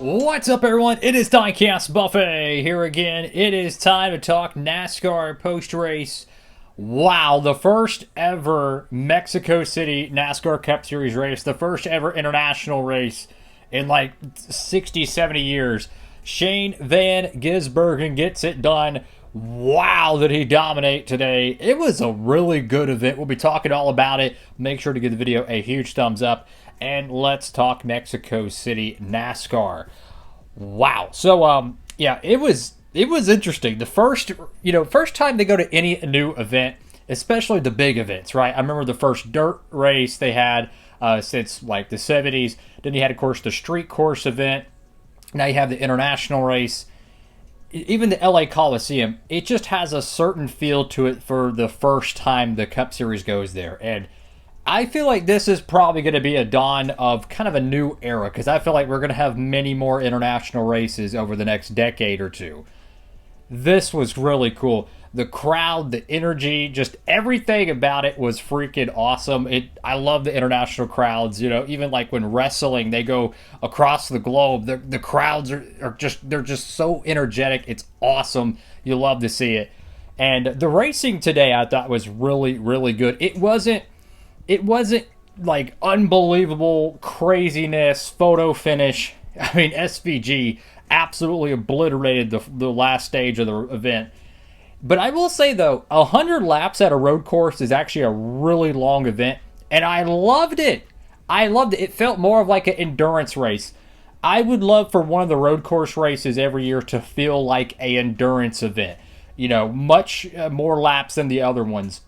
What's up, everyone? It is Diecastbuffet here again. It is time to talk NASCAR post-race. Wow, the first ever Mexico City NASCAR Cup Series race, the first ever international race in like 60, 70 years. Shane Van Gisbergen gets it done. Wow, did he dominate today. It was a really good event. We'll be talking all about it. Make sure to give the video a huge thumbs up. And let's talk Mexico City NASCAR. Wow. So, yeah, it was interesting. The first time they go to any new event, especially the big events, right? I remember the first dirt race they had since like the 70s. Then you had, of course, the street course event. Now you have the international race. Even the LA Coliseum, it just has a certain feel to it for the first time the Cup Series goes there. And I feel like this is probably going to be a dawn of kind of a new era, because I feel like we're going to have many more international races over the next decade or two. This was really cool. The crowd, the energy, just everything about it was freaking awesome. I love the international crowds. You know, even like when wrestling, they go across the globe. The crowds are just so energetic. It's awesome. You love to see it. And the racing today, I thought, was really, really good. It wasn't like unbelievable craziness, photo finish. I mean, SVG absolutely obliterated the last stage of the event. But I will say, though, 100 laps at a road course is actually a really long event, and I loved it. It felt more of like an endurance race. I would love for one of the road course races every year to feel like an endurance event. You know, much more laps than the other ones,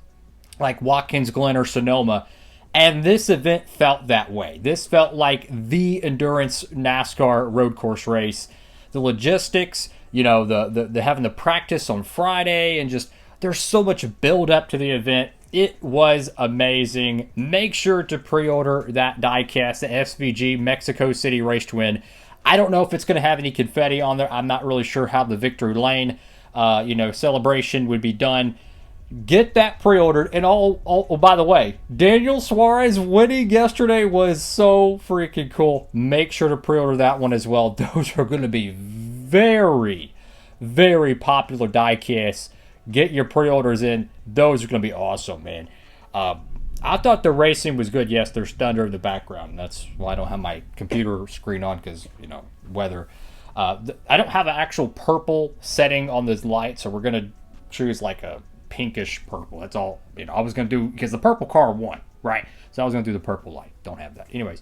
like Watkins Glen or Sonoma. And this event felt that way. This felt like the endurance NASCAR road course race. The logistics, you know, the having the practice on Friday, and just there's so much build up to the event. It was amazing. Make sure to pre-order that diecast, the SVG Mexico City Race to Win. I don't know if it's going to have any confetti on there. I'm not really sure how the victory lane, celebration would be done. Get that pre-ordered. And oh, by the way, Daniel Suarez winning yesterday was so freaking cool. Make sure to pre-order that one as well. Those are going to be very, very popular diecasts. Get your pre-orders in. Those are going to be awesome, man. I thought the racing was good. Yes, there's thunder in the background. That's why I don't have my computer screen on, because, weather. I don't have an actual purple setting on this light, so we're going to choose like a pinkish purple. That's all. I was going to do, because the purple car won, right? So I was going to do the purple light. Don't have that. Anyways,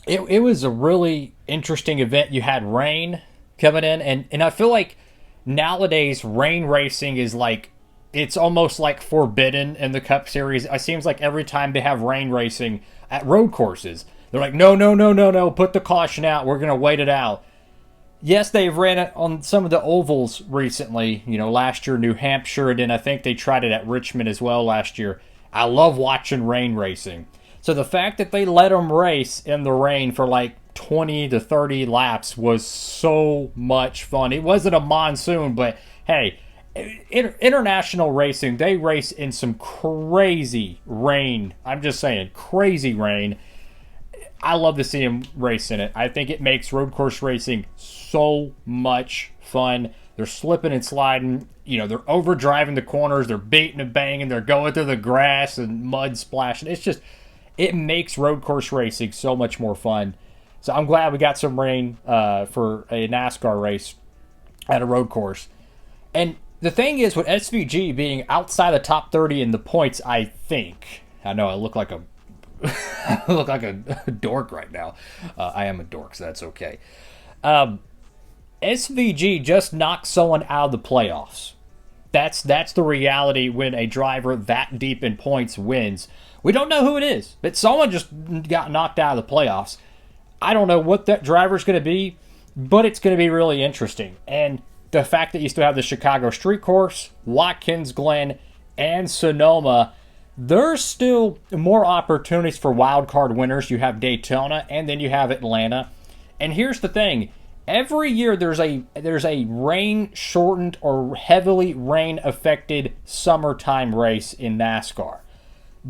it was a really interesting event. You had rain coming in, and I feel like nowadays rain racing is like, it's almost like forbidden in the Cup Series. It seems like every time they have rain racing at road courses, they're like, no, put the caution out. We're going to wait it out. Yes, they've ran it on some of the ovals recently. Last year, New Hampshire, and then I think they tried it at Richmond as well last year. I love watching rain racing. So the fact that they let them race in the rain for like 20 to 30 laps was so much fun. It wasn't a monsoon, but hey, international racing, they race in some crazy rain. I'm just saying, crazy rain. I love to see them race in it. I think it makes road course racing so much fun. They're slipping and sliding. They're overdriving the corners. They're beating and banging. They're going through the grass and mud splashing. It makes road course racing so much more fun. So I'm glad we got some rain for a NASCAR race at a road course. And the thing is, with SVG being outside the top 30 in the points, I know I look like a dork right now. I am a dork, so that's okay. SVG just knocked someone out of the playoffs. That's the reality when a driver that deep in points wins. We don't know who it is, but someone just got knocked out of the playoffs. I don't know what that driver's going to be, but it's going to be really interesting. And the fact that you still have the Chicago Street Course, Watkins Glen, and Sonoma, there's still more opportunities for wild card winners. You have Daytona, and then you have Atlanta. And here's the thing. Every year there's a rain-shortened or heavily rain-affected summertime race in NASCAR.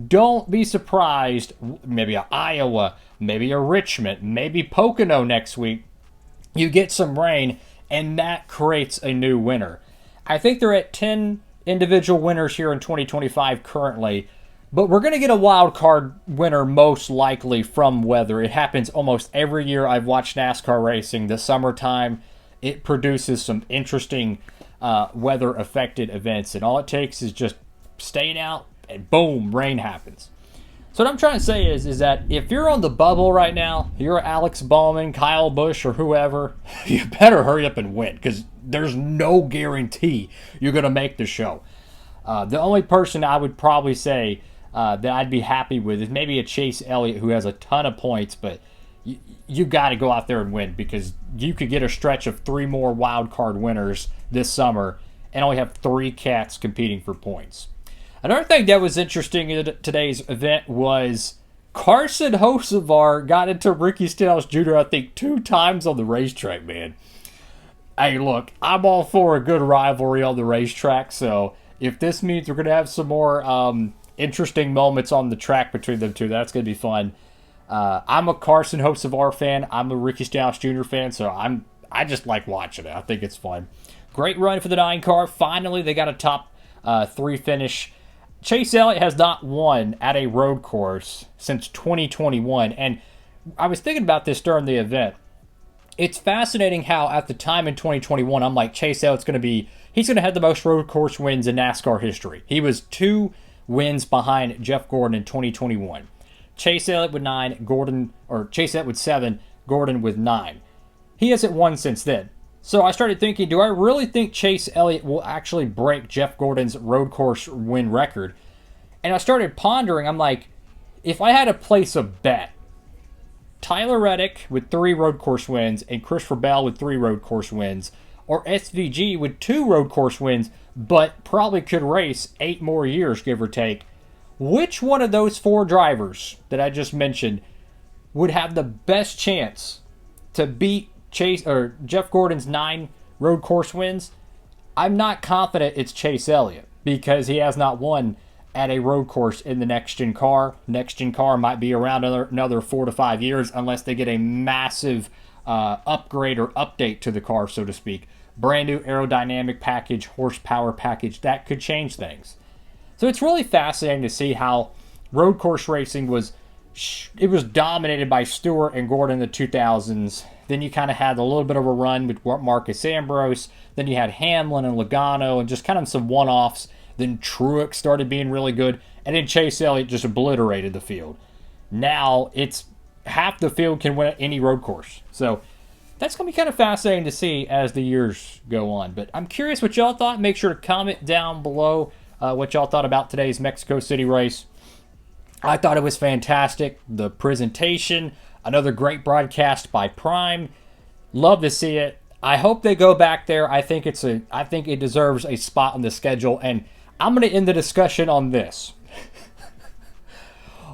don't be surprised, maybe a Iowa, maybe a Richmond, maybe Pocono next week, you get some rain, and that creates a new winner. I think they're at 10 individual winners here in 2025 currently, but we're going to get a wild card winner most likely from weather. It happens almost every year I've watched NASCAR racing. The summertime, it produces some interesting weather-affected events, and all it takes is just staying out, and boom, rain happens. So what I'm trying to say is that if you're on the bubble right now, you're Alex Bowman, Kyle Busch, or whoever, you better hurry up and win, because there's no guarantee you're going to make the show. The only person I would probably say that I'd be happy with is maybe a Chase Elliott, who has a ton of points, but you got to go out there and win, because you could get a stretch of 3 more wild card winners this summer and only have 3 cats competing for points. Another thing that was interesting in today's event was Carson Hocevar got into Ricky Stenhouse Jr., I think, 2 times on the racetrack, man. Hey, look, I'm all for a good rivalry on the racetrack, so if this means we're going to have some more interesting moments on the track between them two, that's going to be fun. I'm a Carson Hocevar fan. I'm a Ricky Stenhouse Jr. fan, so I just like watching it. I think it's fun. Great run for the 9 car. Finally, they got a top 3 finish. Chase Elliott has not won at a road course since 2021, and I was thinking about this during the event. It's fascinating how at the time in 2021, I'm like, Chase Elliott's he's going to have the most road course wins in NASCAR history. He was 2 wins behind Jeff Gordon in 2021. Chase Elliott with Chase Elliott with 7, Gordon with 9. He hasn't won since then. So I started thinking, do I really think Chase Elliott will actually break Jeff Gordon's road course win record? And I started pondering, I'm like, if I had to place a bet, Tyler Reddick with 3 road course wins and Christopher Bell with 3 road course wins, or SVG with 2 road course wins, but probably could race 8 more years, give or take, which one of those 4 drivers that I just mentioned would have the best chance to beat Jeff Gordon's 9 road course wins? I'm not confident it's Chase Elliott, because he has not won at a road course in the next-gen car. Next-gen car might be around another 4 to 5 years unless they get a massive upgrade or update to the car, so to speak. Brand new aerodynamic package, horsepower package, that could change things. So it's really fascinating to see how road course racing was dominated by Stewart and Gordon in the 2000s. Then you kind of had a little bit of a run with Marcus Ambrose. Then you had Hamlin and Logano and just kind of some one-offs. Then Truex started being really good. And then Chase Elliott just obliterated the field. Now it's half the field can win any road course. So that's going to be kind of fascinating to see as the years go on. But I'm curious what y'all thought. Make sure to comment down below what y'all thought about today's Mexico City race. I thought it was fantastic. The presentation, another great broadcast by Prime. Love to see it. I hope they go back there. I think it deserves a spot on the schedule. And I'm going to end the discussion on this.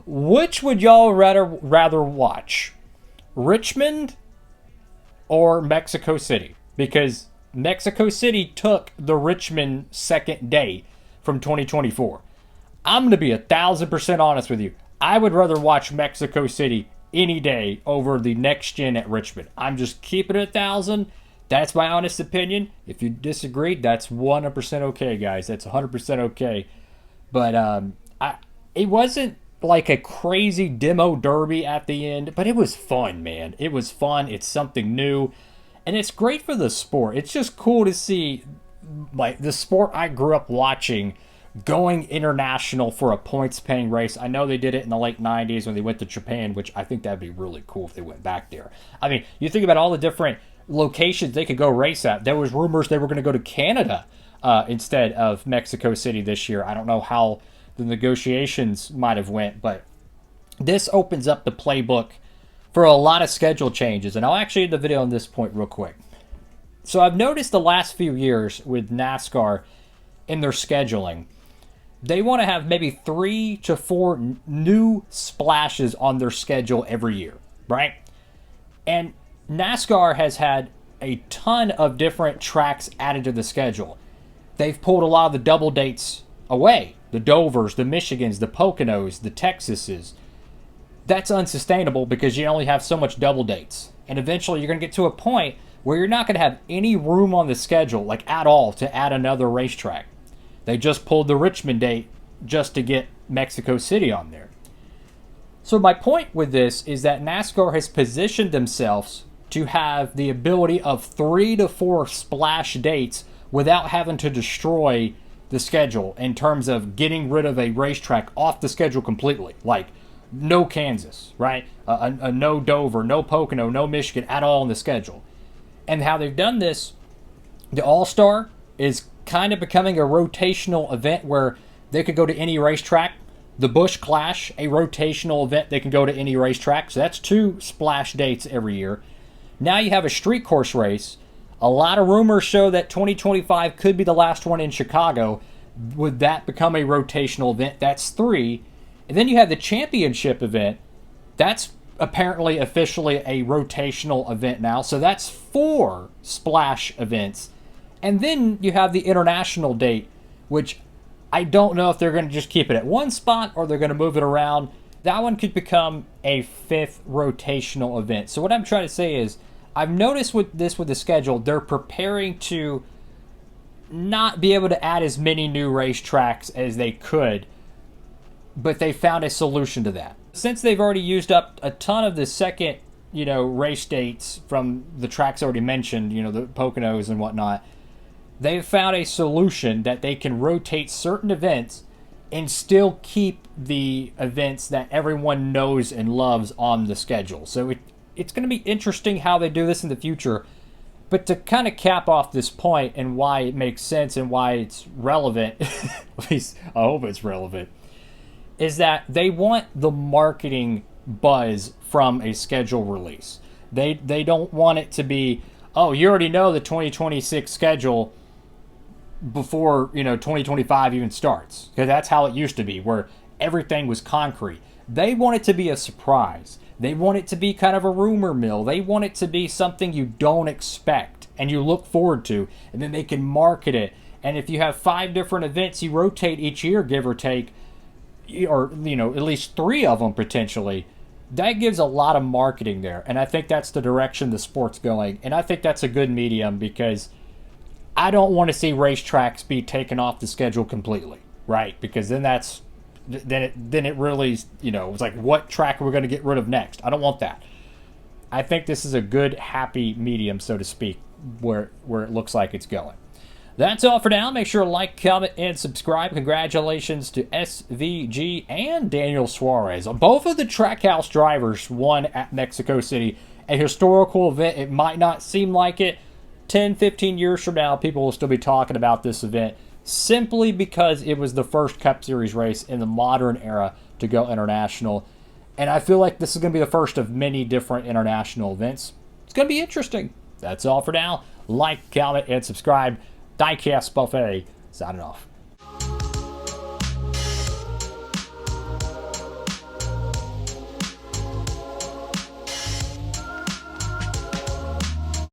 Which would y'all rather watch? Richmond or Mexico City? Because Mexico City took the Richmond second day from 2024. I'm going to be 1,000% honest with you. I would rather watch Mexico City any day over the next gen at Richmond. I'm just keeping it 1,000. That's my honest opinion. If you disagree, that's 100% okay, guys. That's 100% okay. But it wasn't like a crazy demo derby at the end, but it was fun, man. It was fun. It's something new, and it's great for the sport. It's just cool to see, like, the sport I grew up watching going international for a points-paying race. I know they did it in the late 90s when they went to Japan, which I think that'd be really cool if they went back there. I mean, you think about all the different locations they could go race at. There was rumors they were going to go to Canada instead of Mexico City this year. I don't know how the negotiations might have went, but this opens up the playbook for a lot of schedule changes. And I'll actually end the video on this point real quick. So I've noticed the last few years with NASCAR in their scheduling, they want to have maybe 3 to 4 new splashes on their schedule every year, right? And NASCAR has had a ton of different tracks added to the schedule. They've pulled a lot of the double dates away. the Dovers, the Michigans, the Poconos, the Texases. That's unsustainable because you only have so much double dates. And eventually you're going to get to a point where you're not going to have any room on the schedule, like at all, to add another racetrack. They just pulled the Richmond date just to get Mexico City on there. So my point with this is that NASCAR has positioned themselves to have the ability of 3 to 4 splash dates without having to destroy the schedule in terms of getting rid of a racetrack off the schedule completely. Like no Kansas, right? No Dover, no Pocono, no Michigan at all in the schedule. And how they've done this, the All-Star is kind of becoming a rotational event where they could go to any racetrack. The Busch Clash, a rotational event, they can go to any racetrack. So that's 2 splash dates every year. Now you have a street course race. A lot of rumors show that 2025 could be the last one in Chicago. Would that become a rotational event? That's 3. And then you have the championship event. That's apparently officially a rotational event now. So that's 4 splash events. And then you have the international date, which I don't know if they're going to just keep it at one spot or they're going to move it around. That one could become a 5th rotational event. So what I'm trying to say is, I've noticed with the schedule, they're preparing to not be able to add as many new racetracks as they could, but they found a solution to that. Since they've already used up a ton of the second, race dates from the tracks already mentioned, the Poconos and whatnot, they've found a solution that they can rotate certain events and still keep the events that everyone knows and loves on the schedule. So it's going to be interesting how they do this in the future. But to kind of cap off this point and why it makes sense and why it's relevant, at least I hope it's relevant, is that they want the marketing buzz from a schedule release. They don't want it to be, oh, you already know the 2026 schedule before 2025 even starts, because that's how it used to be, where everything was concrete. They want it to be a surprise. They want it to be kind of a rumor mill. They want it to be something you don't expect and you look forward to, and then they can market it. And if you have 5 different events you rotate each year, give or take, or at least 3 of them potentially, that gives a lot of marketing there. And I think that's the direction the sport's going. And I think that's a good medium, because I don't want to see racetracks be taken off the schedule completely, right? Because then it really, it's like, what track are we going to get rid of next? I don't want that. I think this is a good, happy medium, so to speak, where it looks like it's going. That's all for now. Make sure to like, comment, and subscribe. Congratulations to SVG and Daniel Suarez. Both of the Trackhouse drivers won at Mexico City. A historical event. It might not seem like it. 10, 15 years from now, people will still be talking about this event simply because it was the first Cup Series race in the modern era to go international. And I feel like this is going to be the first of many different international events. It's going to be interesting. That's all for now. Like, comment, and subscribe. Diecastbuffet signing off.